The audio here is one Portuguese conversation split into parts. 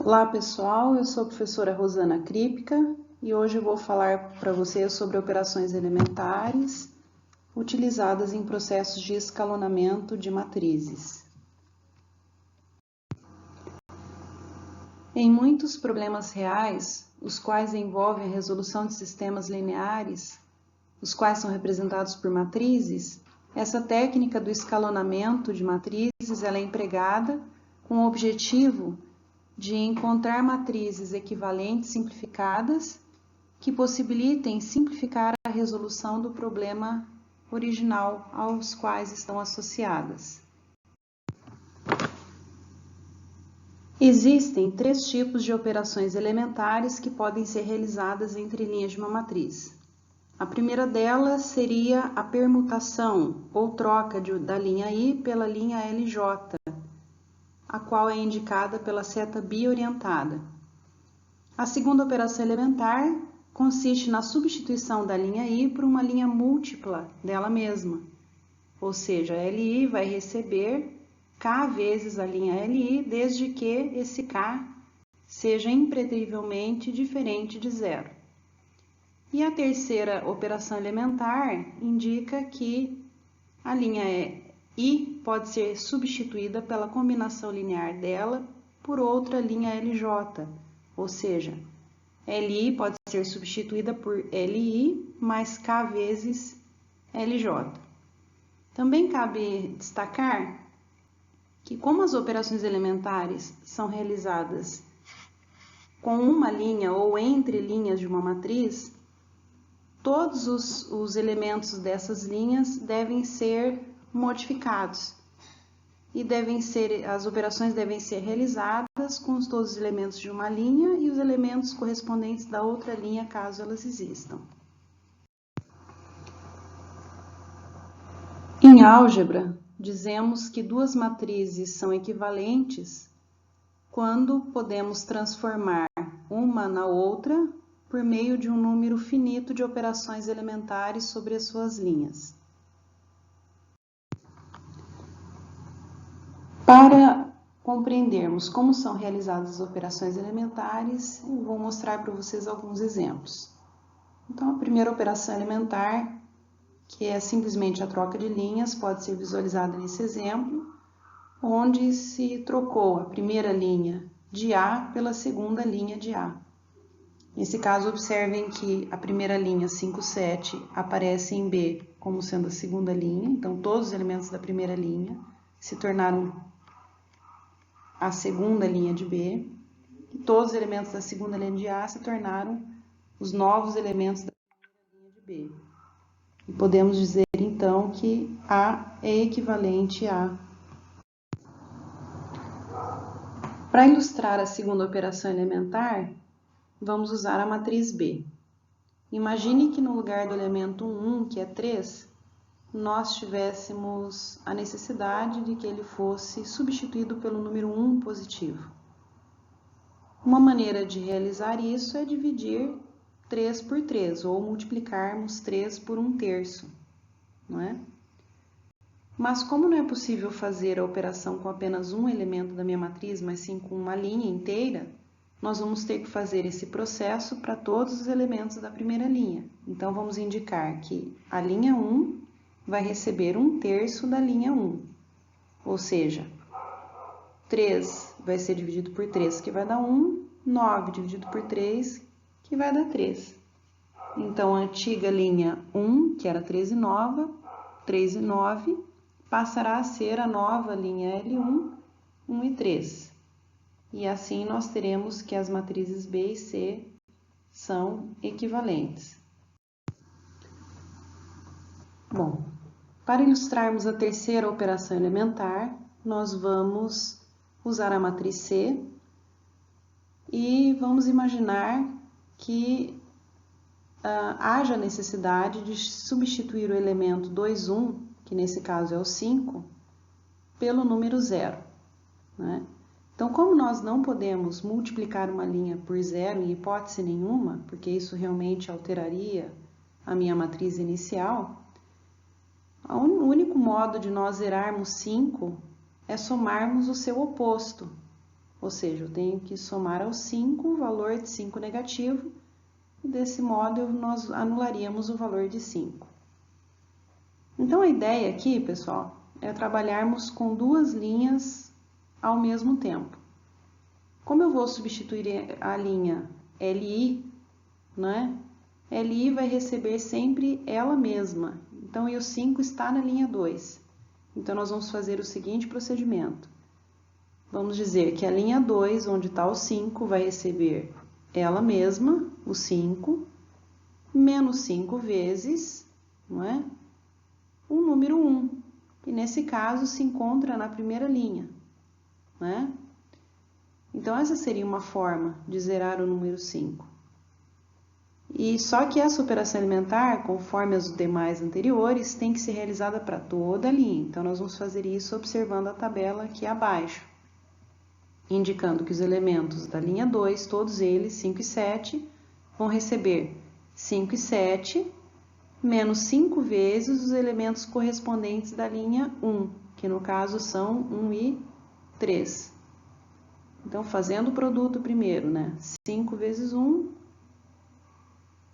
Olá pessoal, eu sou a professora Rosana Kripka e hoje eu vou falar para vocês sobre operações elementares utilizadas em processos de escalonamento de matrizes. Em muitos problemas reais, os quais envolvem a resolução de sistemas lineares, os quais são representados por matrizes, essa técnica do escalonamento de matrizes ela é empregada com o objetivo de encontrar matrizes equivalentes simplificadas que possibilitem simplificar a resolução do problema original aos quais estão associadas. Existem três tipos de operações elementares que podem ser realizadas entre linhas de uma matriz. A primeira delas seria a permutação ou troca da linha I pela linha LJ, a qual é indicada pela seta biorientada. A segunda operação elementar consiste na substituição da linha I por uma linha múltipla dela mesma, ou seja, a LI vai receber K vezes a linha LI, desde que esse K seja impreterivelmente diferente de zero. E a terceira operação elementar indica que a linha I pode ser substituída pela combinação linear dela por outra linha LJ, ou seja, LI pode ser substituída por LI mais K vezes LJ. Também cabe destacar que, como as operações elementares são realizadas com uma linha ou entre linhas de uma matriz, todos os elementos dessas linhas devem ser modificados e as operações devem ser realizadas com todos os elementos de uma linha e os elementos correspondentes da outra linha, caso elas existam. Em álgebra, dizemos que duas matrizes são equivalentes quando podemos transformar uma na outra por meio de um número finito de operações elementares sobre as suas linhas. Para compreendermos como são realizadas as operações elementares, eu vou mostrar para vocês alguns exemplos. Então, a primeira operação elementar, que é simplesmente a troca de linhas, pode ser visualizada nesse exemplo, onde se trocou a primeira linha de A pela segunda linha de A. Nesse caso, observem que a primeira linha 5, 7 aparece em B como sendo a segunda linha, então todos os elementos da primeira linha se tornaram a segunda linha de B, e todos os elementos da segunda linha de A se tornaram os novos elementos da primeira linha de B. E podemos dizer então que A é equivalente a. Para ilustrar a segunda operação elementar, vamos usar a matriz B. Imagine que no lugar do elemento 1, que é 3, nós tivéssemos a necessidade de que ele fosse substituído pelo número 1 positivo. Uma maneira de realizar isso é dividir 3 por 3, ou multiplicarmos 3 por 1/3, não é? Mas como não é possível fazer a operação com apenas um elemento da minha matriz, mas sim com uma linha inteira, nós vamos ter que fazer esse processo para todos os elementos da primeira linha. Então, vamos indicar que a linha 1 vai receber 1/3 da linha 1, ou seja, 3 vai ser dividido por 3, que vai dar 1, 9 dividido por 3, que vai dar 3. Então, a antiga linha 1, que era 3 e 9, passará a ser a nova linha L1, 1 e 3. E assim nós teremos que as matrizes B e C são equivalentes. Bom, para ilustrarmos a terceira operação elementar, nós vamos usar a matriz C e vamos imaginar que haja necessidade de substituir o elemento 2, 1, que nesse caso é o 5, pelo número 0, né? Então, como nós não podemos multiplicar uma linha por zero em hipótese nenhuma, porque isso realmente alteraria a minha matriz inicial, o único modo de nós zerarmos 5 é somarmos o seu oposto, ou seja, eu tenho que somar ao 5 o valor de 5 negativo, e desse modo nós anularíamos o valor de 5. Então, a ideia aqui, pessoal, é trabalharmos com duas linhas ao mesmo tempo. Como eu vou substituir a linha LI, né? LI vai receber sempre ela mesma. Então, e o 5 está na linha 2. Então, nós vamos fazer o seguinte procedimento. Vamos dizer que a linha 2, onde está o 5, vai receber ela mesma, o 5, menos 5 vezes, não é? O número 1, que nesse caso se encontra na primeira linha, né? Então, essa seria uma forma de zerar o número 5. E só que essa operação elementar, conforme as demais anteriores, tem que ser realizada para toda a linha. Então, nós vamos fazer isso observando a tabela aqui abaixo, indicando que os elementos da linha 2, todos eles, 5 e 7, vão receber 5 e 7, menos 5 vezes os elementos correspondentes da linha 1, que no caso são 1 e 3. Então, fazendo o produto primeiro, né? 5 vezes 1,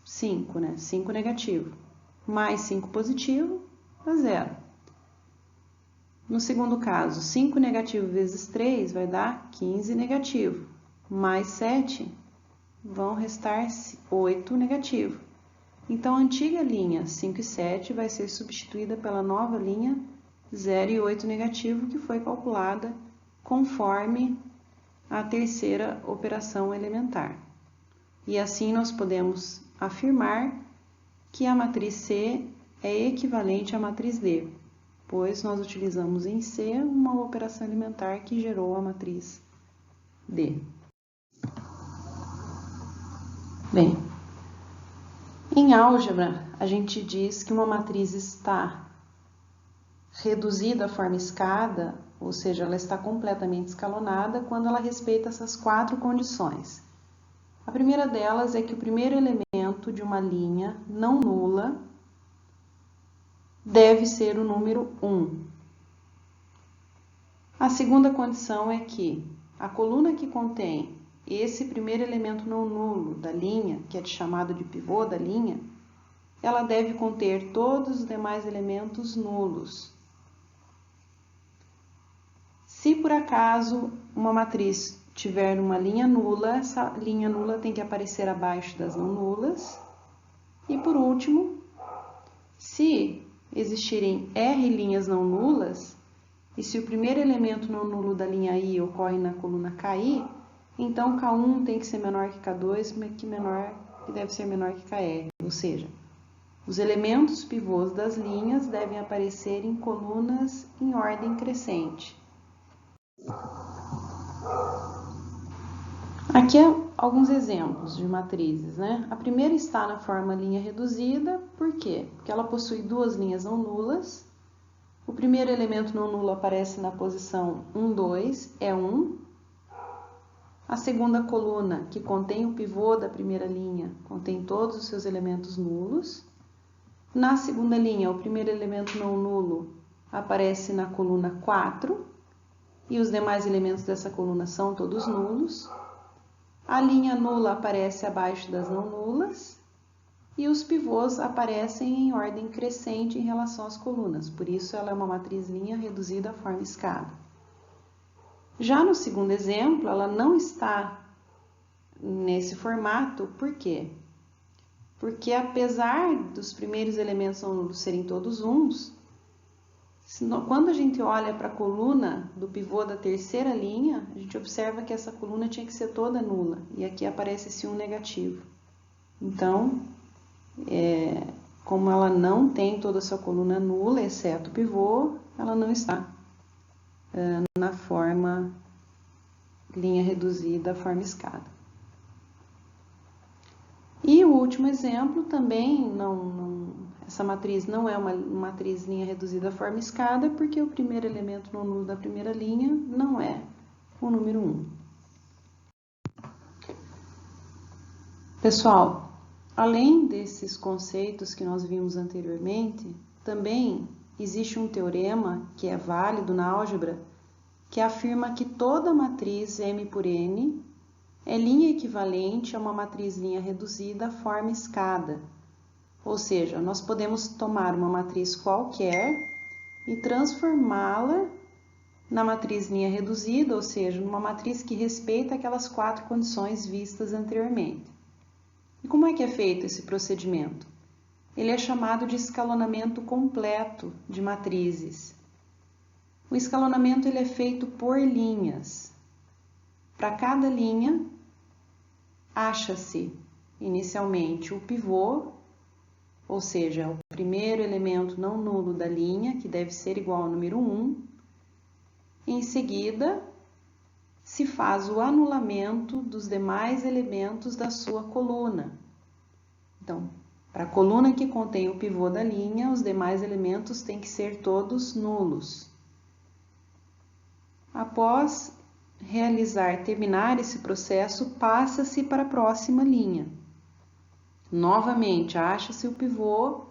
5, né? 5 negativo. Mais 5 positivo, dá 0. No segundo caso, 5 negativo vezes 3 vai dar 15 negativo. Mais 7, vão restar 8 negativo. Então, a antiga linha 5 e 7 vai ser substituída pela nova linha 0 e 8 negativo, que foi calculada conforme a terceira operação elementar. E assim nós podemos afirmar que a matriz C é equivalente à matriz D, pois nós utilizamos em C uma operação elementar que gerou a matriz D. Bem, em álgebra, a gente diz que uma matriz está reduzida à forma escada, ou seja, ela está completamente escalonada quando ela respeita essas 4 condições. A primeira delas é que o primeiro elemento de uma linha não nula deve ser o número 1. A segunda condição é que a coluna que contém esse primeiro elemento não nulo da linha, que é chamado de pivô da linha, ela deve conter todos os demais elementos nulos. Se por acaso uma matriz tiver uma linha nula, essa linha nula tem que aparecer abaixo das não nulas. E por último, se existirem R linhas não nulas, e se o primeiro elemento não nulo da linha I ocorre na coluna KI, então K1 tem que ser menor que K2, que deve ser menor que KR, ou seja, os elementos pivôs das linhas devem aparecer em colunas em ordem crescente. Aqui alguns exemplos de matrizes, né? A primeira está na forma linha reduzida, por quê? Porque ela possui duas linhas não nulas. O primeiro elemento não nulo aparece na posição 1, 2, é 1. A segunda coluna, que contém o pivô da primeira linha, contém todos os seus elementos nulos. Na segunda linha, o primeiro elemento não nulo aparece na coluna 4, e os demais elementos dessa coluna são todos nulos. A linha nula aparece abaixo das não nulas, e os pivôs aparecem em ordem crescente em relação às colunas, por isso ela é uma matriz linha reduzida à forma escada. Já no segundo exemplo, ela não está nesse formato, por quê? Porque apesar dos primeiros elementos não nulos serem todos uns, quando a gente olha para a coluna do pivô da terceira linha, a gente observa que essa coluna tinha que ser toda nula, e aqui aparece esse 1 negativo. Então, como ela não tem toda a sua coluna nula, exceto o pivô, ela não está na forma linha reduzida, forma escada. E o último exemplo também, essa matriz não é uma matriz linha reduzida à forma escada, porque o primeiro elemento não nulo da primeira linha não é o número 1. Pessoal, além desses conceitos que nós vimos anteriormente, também existe um teorema que é válido na álgebra, que afirma que toda matriz M por N é linha equivalente a uma matriz linha reduzida forma escada. Ou seja, nós podemos tomar uma matriz qualquer e transformá-la na matriz linha reduzida, ou seja, numa matriz que respeita aquelas 4 condições vistas anteriormente. E como é que é feito esse procedimento? Ele é chamado de escalonamento completo de matrizes. O escalonamento ele é feito por linhas. Para cada linha, acha-se inicialmente o pivô, ou seja, o primeiro elemento não nulo da linha, que deve ser igual ao número 1. Em seguida, se faz o anulamento dos demais elementos da sua coluna. Então, para a coluna que contém o pivô da linha, os demais elementos têm que ser todos nulos. Após terminar esse processo, passa-se para a próxima linha. Novamente, acha-se o pivô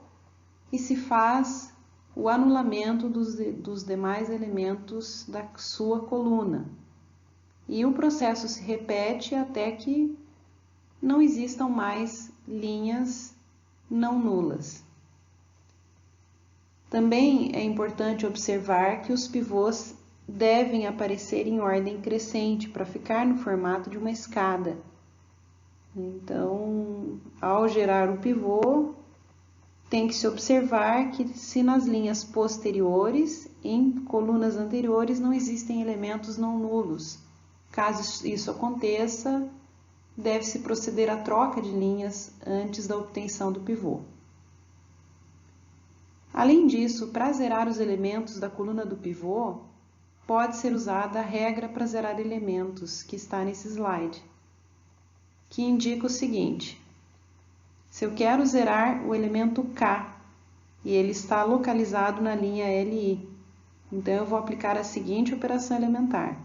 e se faz o anulamento dos demais elementos da sua coluna. E o processo se repete até que não existam mais linhas não nulas. Também é importante observar que os pivôs devem aparecer em ordem crescente para ficar no formato de uma escada. Então, ao gerar o pivô, tem que se observar que se nas linhas posteriores, em colunas anteriores, não existem elementos não nulos. Caso isso aconteça, deve-se proceder à troca de linhas antes da obtenção do pivô. Além disso, para zerar os elementos da coluna do pivô, pode ser usada a regra para zerar elementos, que está nesse slide, que indica o seguinte: se eu quero zerar o elemento K e ele está localizado na linha LI, então eu vou aplicar a seguinte operação elementar.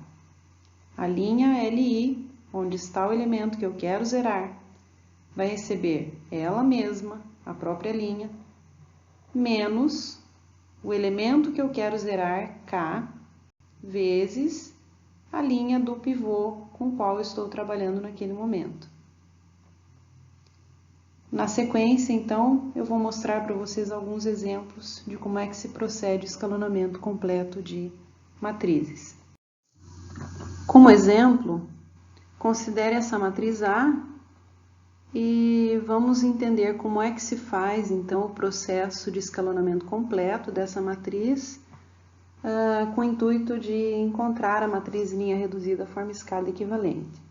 A linha LI, onde está o elemento que eu quero zerar, vai receber ela mesma, a própria linha, menos o elemento que eu quero zerar, K, vezes a linha do pivô com o qual eu estou trabalhando naquele momento. Na sequência, então, eu vou mostrar para vocês alguns exemplos de como é que se procede o escalonamento completo de matrizes. Como exemplo, considere essa matriz A e vamos entender como é que se faz, então, o processo de escalonamento completo dessa matriz com o intuito de encontrar a matriz linha reduzida forma escada equivalente.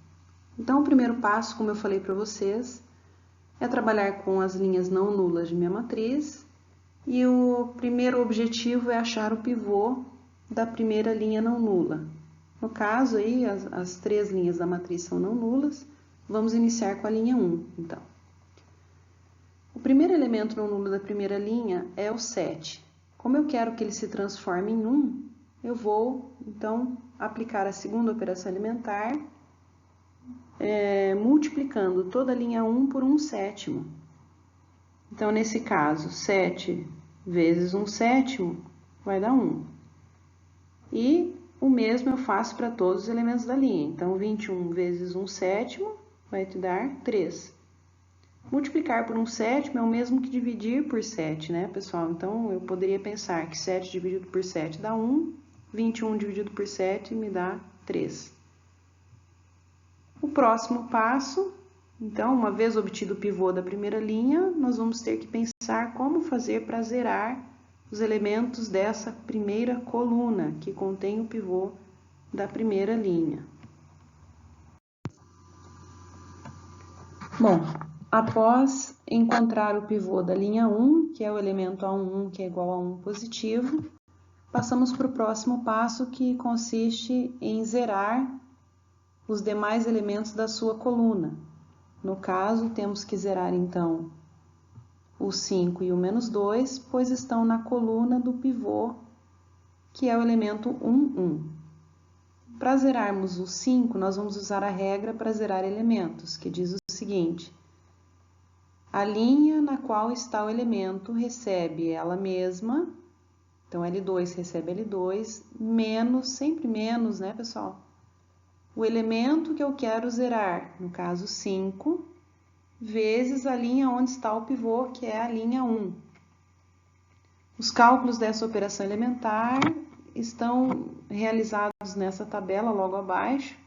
Então, o primeiro passo, como eu falei para vocês, é trabalhar com as linhas não nulas de minha matriz e o primeiro objetivo é achar o pivô da primeira linha não nula. No caso, aí, as 3 linhas da matriz são não nulas, vamos iniciar com a linha 1, então. O primeiro elemento não nulo da primeira linha é o 7. Como eu quero que ele se transforme em 1, eu vou, então, aplicar a segunda operação elementar, multiplicando toda a linha 1 por 1/7. Então, nesse caso, 7 vezes 1/7 vai dar 1. E o mesmo eu faço para todos os elementos da linha. Então, 21 vezes 1/7 vai te dar 3. Multiplicar por 1/7 é o mesmo que dividir por 7, né, pessoal? Então, eu poderia pensar que 7 dividido por 7 dá 1, 21 dividido por 7 me dá 3. O próximo passo, então, uma vez obtido o pivô da primeira linha, nós vamos ter que pensar como fazer para zerar os elementos dessa primeira coluna, que contém o pivô da primeira linha. Bom, após encontrar o pivô da linha 1, que é o elemento A1, que é igual a 1 positivo, passamos para o próximo passo, que consiste em zerar os demais elementos da sua coluna. No caso, temos que zerar, então, o 5 e o -2, pois estão na coluna do pivô, que é o elemento 1, 1. Para zerarmos o 5, nós vamos usar a regra para zerar elementos, que diz o seguinte: a linha na qual está o elemento recebe ela mesma Então, L2 recebe L2, menos, sempre menos, né, pessoal? O elemento que eu quero zerar, no caso 5, vezes a linha onde está o pivô, que é a linha 1. Os cálculos dessa operação elementar estão realizados nessa tabela logo abaixo,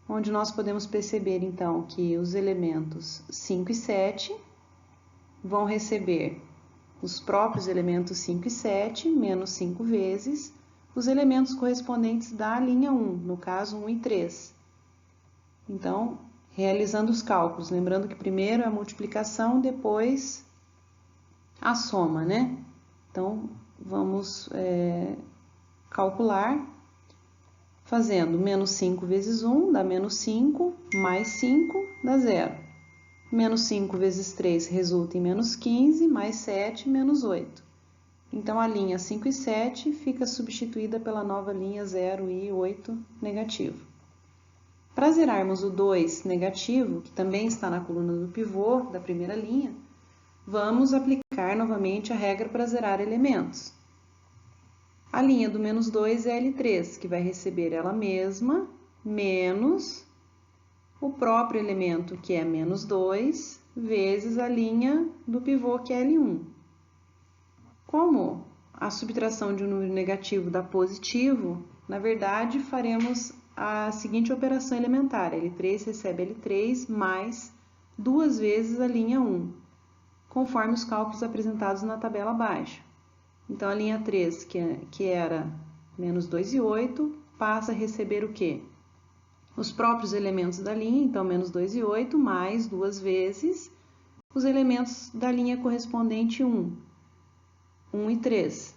onde nós podemos perceber, então, que os elementos 5 e 7 vão receber os próprios elementos 5 e 7, menos 5 vezes os elementos correspondentes da linha 1, no caso 1 e 3. Então, realizando os cálculos, lembrando que primeiro é a multiplicação, depois a soma, né? Então, vamos calcular, fazendo menos 5 vezes 1 dá menos 5, mais 5 dá 0. Menos 5 vezes 3 resulta em menos 15, mais 7, menos 8. Então, a linha 5 e 7 fica substituída pela nova linha 0 e 8 negativo. Para zerarmos o 2 negativo, que também está na coluna do pivô da primeira linha, vamos aplicar novamente a regra para zerar elementos. A linha do menos 2 é L3, que vai receber ela mesma, menos o próprio elemento, que é menos 2, vezes a linha do pivô, que é L1. Como a subtração de um número negativo dá positivo, na verdade, faremos a seguinte operação elementar. L3 recebe L3 mais 2 vezes a linha 1, conforme os cálculos apresentados na tabela abaixo. Então, a linha 3, que era menos 2 e 8, passa a receber o quê? Os próprios elementos da linha, então, menos 2 e 8, mais 2 vezes os elementos da linha correspondente 1, 1 e 3.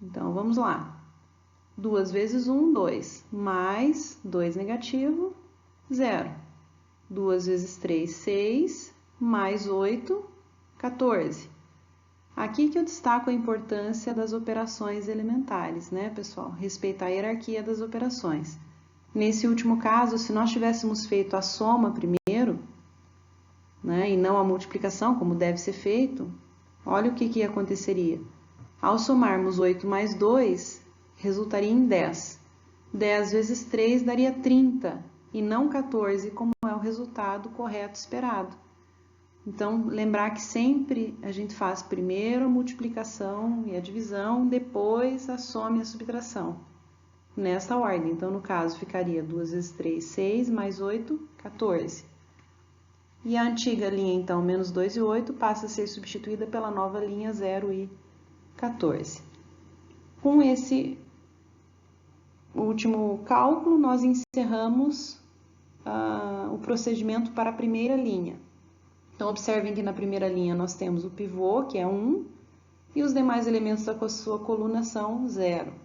Então, vamos lá. 2 vezes 1, 2, mais 2 negativo, 0. 2 vezes 3, 6, mais 8, 14. Aqui que eu destaco a importância das operações elementares, né, pessoal? Respeitar a hierarquia das operações. Nesse último caso, se nós tivéssemos feito a soma primeiro, né, e não a multiplicação, como deve ser feito, olha o que aconteceria. Ao somarmos 8 mais 2, resultaria em 10. 10 vezes 3 daria 30, e não 14, como é o resultado correto esperado. Então, lembrar que sempre a gente faz primeiro a multiplicação e a divisão, depois a soma e a subtração. Nessa ordem, então, no caso, ficaria 2 vezes 3, 6, mais 8, 14. E a antiga linha, então, menos 2 e 8, passa a ser substituída pela nova linha 0 e 14. Com esse último cálculo, nós encerramos o procedimento para a primeira linha. Então, observem que na primeira linha nós temos o pivô, que é 1, e os demais elementos da sua coluna são 0.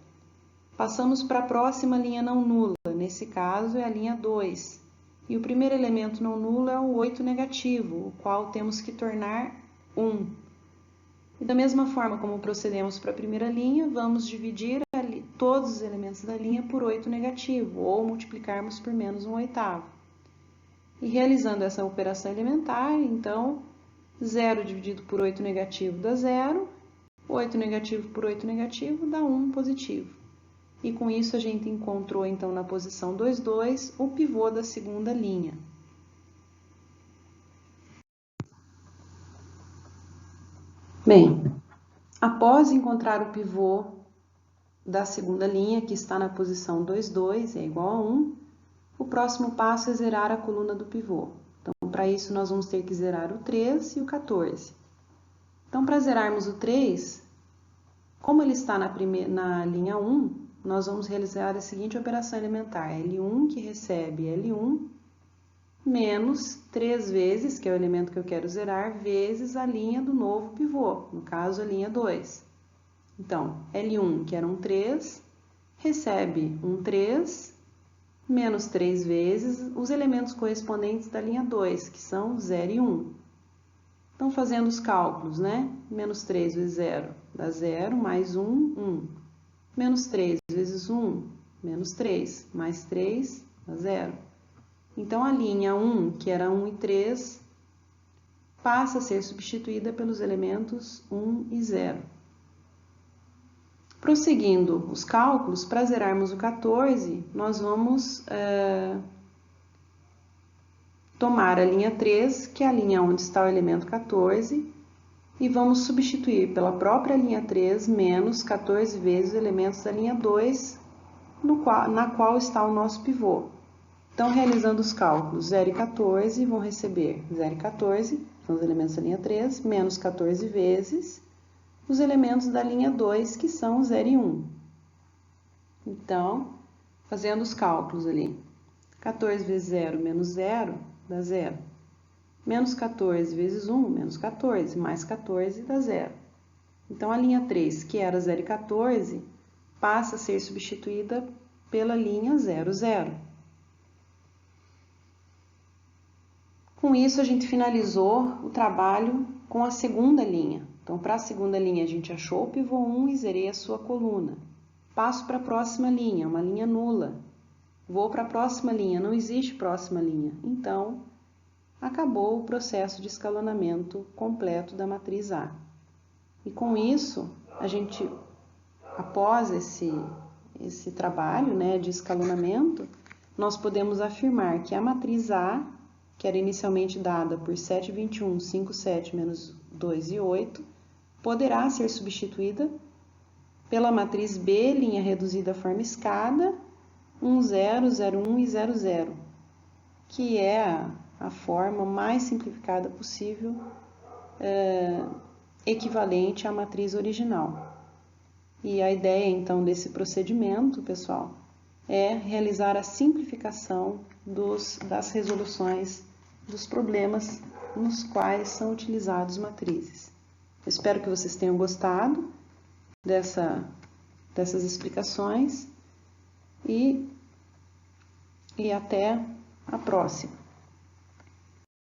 Passamos para a próxima linha não nula, nesse caso é a linha 2. E o primeiro elemento não nulo é o 8 negativo, o qual temos que tornar 1. E da mesma forma como procedemos para a primeira linha, vamos dividir todos os elementos da linha por 8 negativo, ou multiplicarmos por menos 1/8. E realizando essa operação elementar, então, 0 dividido por 8 negativo dá 0, 8 negativo por 8 negativo dá 1 positivo. E com isso a gente encontrou, então, na posição 2, 2, o pivô da segunda linha. Bem, após encontrar o pivô da segunda linha, que está na posição 2, 2, é igual a 1, o próximo passo é zerar a coluna do pivô. Então, para isso, nós vamos ter que zerar o 3 e o 14. Então, para zerarmos o 3, como ele está na linha 1, nós vamos realizar a seguinte operação elementar. L1 que recebe L1 menos 3 vezes, que é o elemento que eu quero zerar, vezes a linha do novo pivô, no caso a linha 2. Então, L1, que era um 3, recebe um 3, menos 3 vezes os elementos correspondentes da linha 2, que são 0 e 1. Então, fazendo os cálculos, né? Menos 3 vezes 0 dá 0, mais 1, 1. Menos 3 vezes 1, menos 3, mais 3 dá 0. Então, a linha 1, que era 1 e 3, passa a ser substituída pelos elementos 1 e 0. Prosseguindo os cálculos, para zerarmos o 14, nós vamos tomar a linha 3, que é a linha onde está o elemento 14, e vamos substituir pela própria linha 3 menos 14 vezes os elementos da linha 2, na qual está o nosso pivô. Então, realizando os cálculos 0 e 14, vão receber 0 e 14, são os elementos da linha 3, menos 14 vezes os elementos da linha 2, que são 0 e 1. Então, fazendo os cálculos ali, 14 vezes 0 menos 0 dá 0. Menos 14 vezes 1, menos 14, mais 14 dá 0. Então, a linha 3, que era 0 e 14, passa a ser substituída pela linha 0, 0. Com isso, a gente finalizou o trabalho com a segunda linha. Então, para a segunda linha, a gente achou o pivô 1 e zerei a sua coluna. Passo para a próxima linha, uma linha nula. Vou para a próxima linha, não existe próxima linha. Então, acabou o processo de escalonamento completo da matriz A. E com isso, a gente, após esse trabalho, né, de escalonamento, nós podemos afirmar que a matriz A, que era inicialmente dada por 7, 21, 5, 7, menos 2 e 8, poderá ser substituída pela matriz B, linha reduzida à forma escada, 1, 0, 0, 1 e 0, 0, que é a forma mais simplificada possível, equivalente à matriz original. E a ideia, então, desse procedimento, pessoal, é realizar a simplificação das resoluções dos problemas nos quais são utilizados matrizes. Eu espero que vocês tenham gostado dessas explicações e até a próxima.